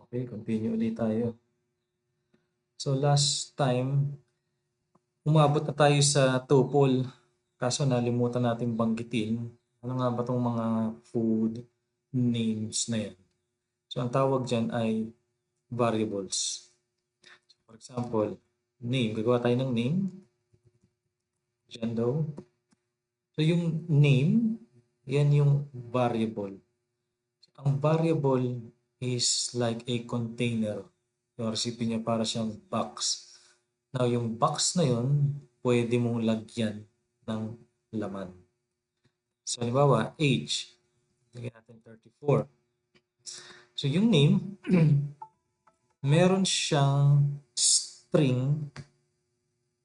Okay, continue ulit tayo. So last time, umabot na tayo sa tuple. Kaso nalimutan natin banggitin. Ano nga ba itong mga food names na yan? So ang tawag dyan ay variables. For example, name. Gagawa tayo ng name. Dyan daw. So yung name, yan yung variable. Ang variable is like a container. Yung recipe niya para siyang box. Now, yung box na yun, pwede mong lagyan ng laman. So, halimbawa, age. Lagyan natin 34. So, yung name, meron siyang string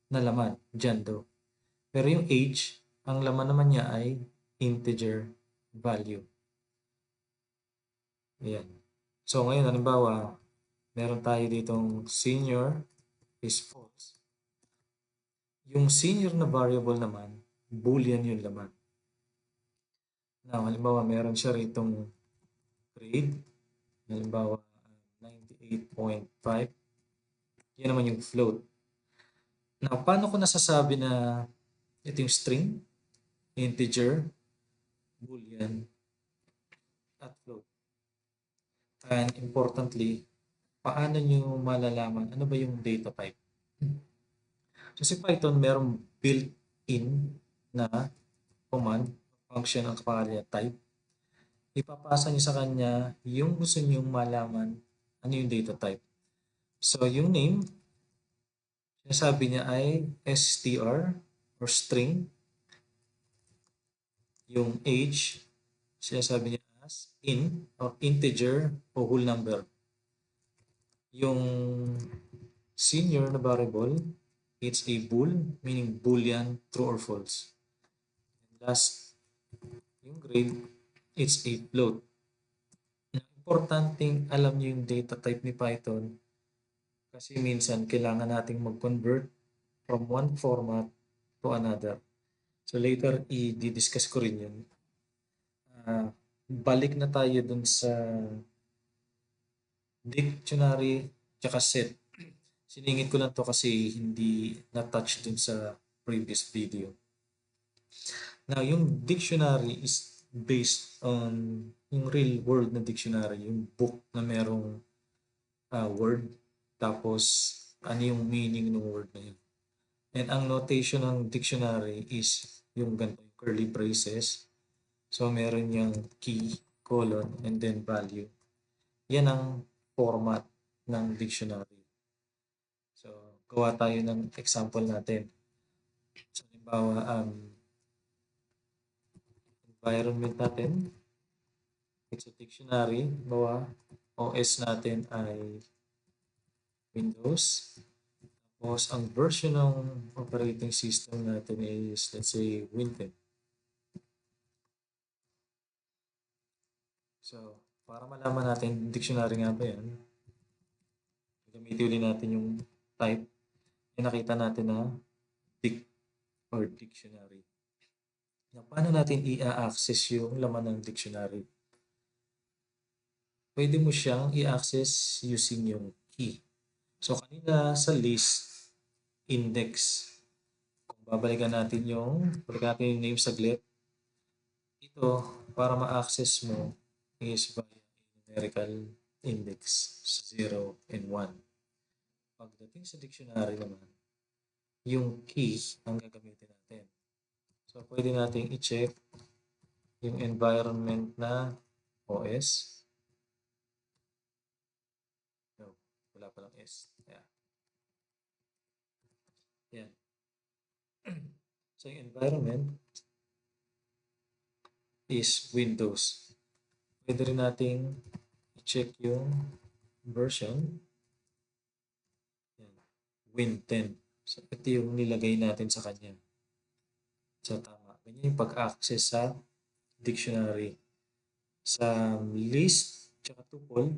na laman. Dyan daw. Pero yung age, ang laman naman niya ay integer value. Ayan. So, ngayon, halimbawa, meron tayo ditong senior is false. Yung senior na variable naman, boolean yung laman. Now, halimbawa, meron siya ritong grade. Halimbawa, 98.5. Yan naman yung float. Now, paano ko nasasabi na ito yung string, integer, boolean, at float? And importantly, paano nyo malalaman ano ba yung data type? So, si Python merong built-in na command, function ang kapangalan niya type. Ipapasa nyo sa kanya yung gusto nyong malaman ano yung data type. So, yung name, sinasabi niya ay str or string. Yung age, sinasabi niya as int or integer o whole number. Yung senior na variable, it's a bool, meaning boolean, true or false. And last, yung grade, it's a float. Importanteng alam niyo yung data type ni Python kasi minsan kailangan nating mag-convert from one format to another. So later, i-discuss ko rin yun. Balik na tayo dun sa dictionary tsaka set. Siningit ko lang to kasi hindi na-touch dun sa previous video. Now, yung dictionary is based on yung real world na dictionary, yung book na merong word, tapos ano yung meaning ng word na yun. And ang notation ng dictionary is yung ganito, yung curly braces. So, meron yung key, colon, and then value. Yan ang format ng dictionary. So, gawa tayo ng example natin. So, halimbawa, environment natin, it's a dictionary. Halimbawa, OS natin ay Windows. Tapos, ang version ng operating system natin is, let's say, Win10. So, para malaman natin, dictionary nga ba yan, gamitin ulit natin yung type. Yung nakita natin na dic or dictionary. Na paano natin i-access yung laman ng dictionary? Pwede mo siyang i-access using yung key. So, kanina sa list, index. Kung babalikan natin yung name saglit, ito, para ma-access mo, is via numerical index, 0 and 1. Pagdating sa dictionary naman, yung key ang gagamitin natin. So, pwede nating i-check yung environment na OS. No, wala palang S. Yeah. Yan. So, yung environment is Windows. Pwede rin nating i-check yung version. Yan. Win10. So, ito yung nilagay natin sa kanya. So, tama. Ganyan yung pag-access sa dictionary. Sa list, tsaka tuple,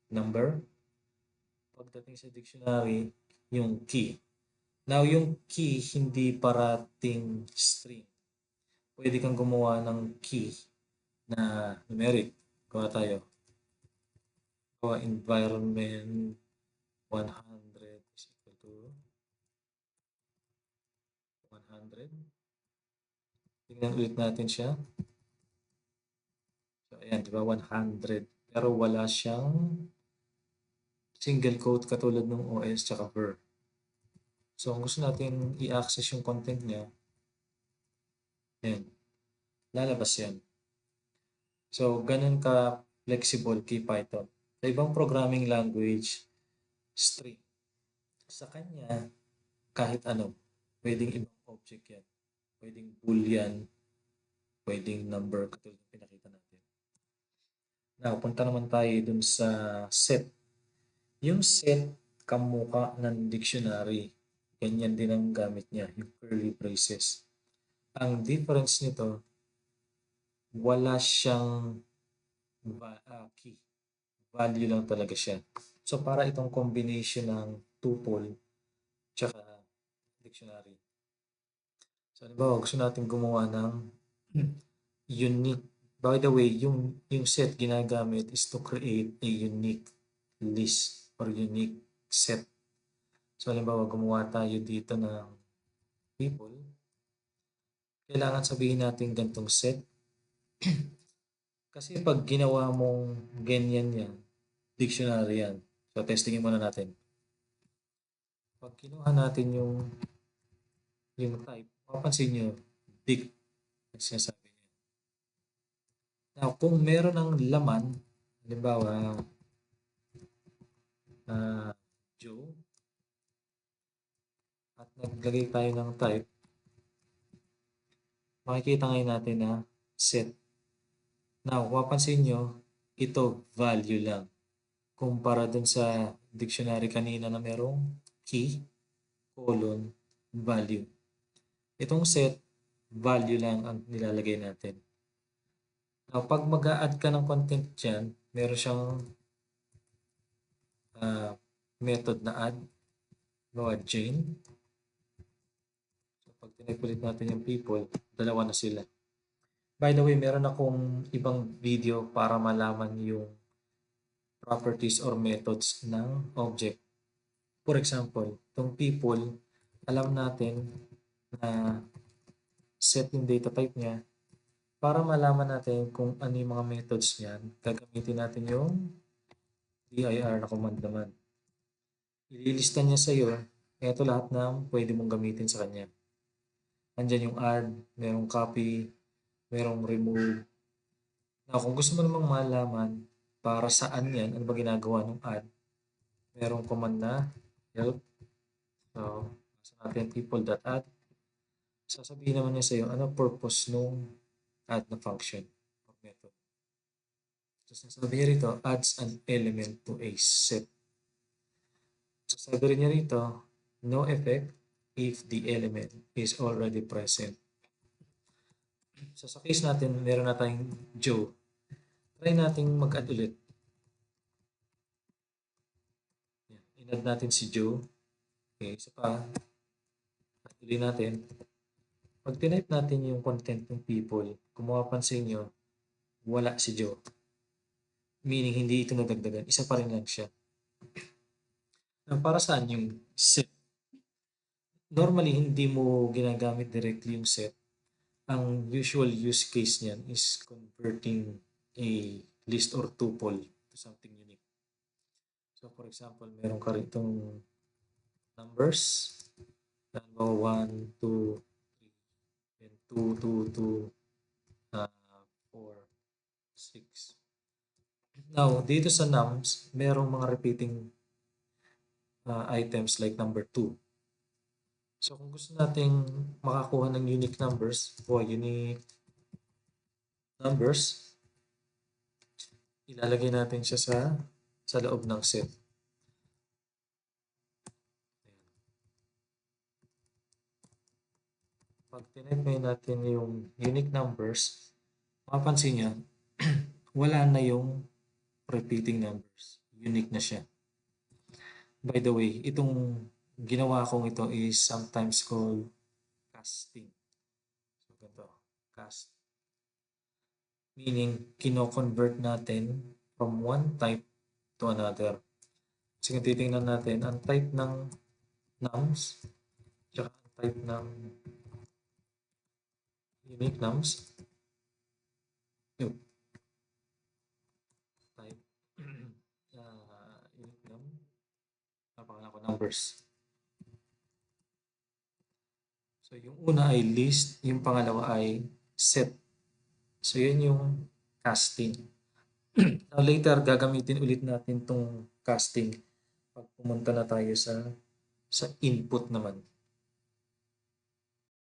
number. Pagdating sa dictionary, yung key. Now, yung key, hindi parating string. Pwede kang gumawa ng key na numeric. Gawa tayo. environment 100 is equal to 100. Tingnan ulit natin siya. So, ayan, di ba? 100. Pero wala siyang single quote katulad ng OS tsaka ver. So, kung gusto natin i-access yung content niya, ayan, lalabas yan. So, ganun ka flexible kay Python. Sa ibang programming language, string. Sa kanya, kahit ano, pwedeng ibang object yan. Pwedeng boolean, pwedeng number, katulad ng pinakita natin. Now, punta naman tayo dun sa set. Yung set, kamuka ng dictionary. Ganyan din ang gamit niya, yung curly braces. Ang difference nito, wala siyang key. Value lang talaga siya. So, para itong combination ng tuple tsaka dictionary. So, halimbawa, gusto natin gumawa ng unique. By the way, yung set ginagamit is to create a unique list or unique set. So, halimbawa, gumawa tayo dito ng people. Kailangan sabihin natin gantong set. Kasi pag ginawa mong ganyan yan, dictionary yan. So, testingin muna natin. Pag kinuha natin yung type, mapapansin nyo, dict ang sinasabi niya. Now, kung meron ng laman, halimbawa, Joe, at naglagay tayo ng type, makikita ngayon natin na set. Now, mapapansin nyo, ito value lang. Kumpara dun sa dictionary kanina na merong key, colon, value. Itong set, value lang ang nilalagay natin. Now, pag mag-a-add ka ng content dyan, meron siyang method na add, no Jane. So, pag tinulit natin yung people, dalawa na sila. By the way, meron akong ibang video para malaman yung properties or methods ng object. For example, itong people, alam natin na set yung data type niya. Para malaman natin kung ano yung mga methods niyan, gagamitin natin yung dir na command naman. Ililista niya sa iyo, ito lahat ng pwede mong gamitin sa kanya. Andyan yung add, merong copy, merong remove. Now, kung gusto mo namang malaman para saan yan, ano ba ginagawa ng add, merong command na help. So, basa natin people.add. Sasabihin naman niya sa iyo, ano purpose nung add na function or method. So, sasabi niya rito, adds an element to a set. So, sabi rin niya rito, no effect if the element is already present. So, sa case natin, meron na tayong Joe. Try nating mag-add ulit. In-add natin si Joe. Okay, isa pa. Add ulit natin. Pag tinype natin yung content ng people, kung mapapansin nyo, wala si Joe. Meaning, hindi ito nadagdagan. Isa pa rin lang siya. Para saan yung set? Normally, hindi mo ginagamit directly yung set. Ang usual use case niyan is converting a list or tuple to something unique. So, for example, meron ka rito numbers. 1, 2, 3, and 2, 2, 2, 4, 6. Now, dito sa nums, merong mga repeating items like number 2. So, kung gusto nating makakuha ng unique numbers, ilalagay natin siya sa loob ng set. Pag tinype natin yung unique numbers, mapapansin niya, wala na yung repeating numbers. Unique na siya. By the way, itong ginawa kong ito is sometimes called casting. So, ganito, cast. Meaning, kino-convert natin from one type to another. Kasi titingnan natin ang type ng nums tsaka ang type ng unique nums. Yung type unique num. Napakalala ko numbers. So yung una ay list, yung pangalawa ay set. So yun yung casting. Now later gagamitin ulit natin tong casting pag pumunta na tayo sa input naman.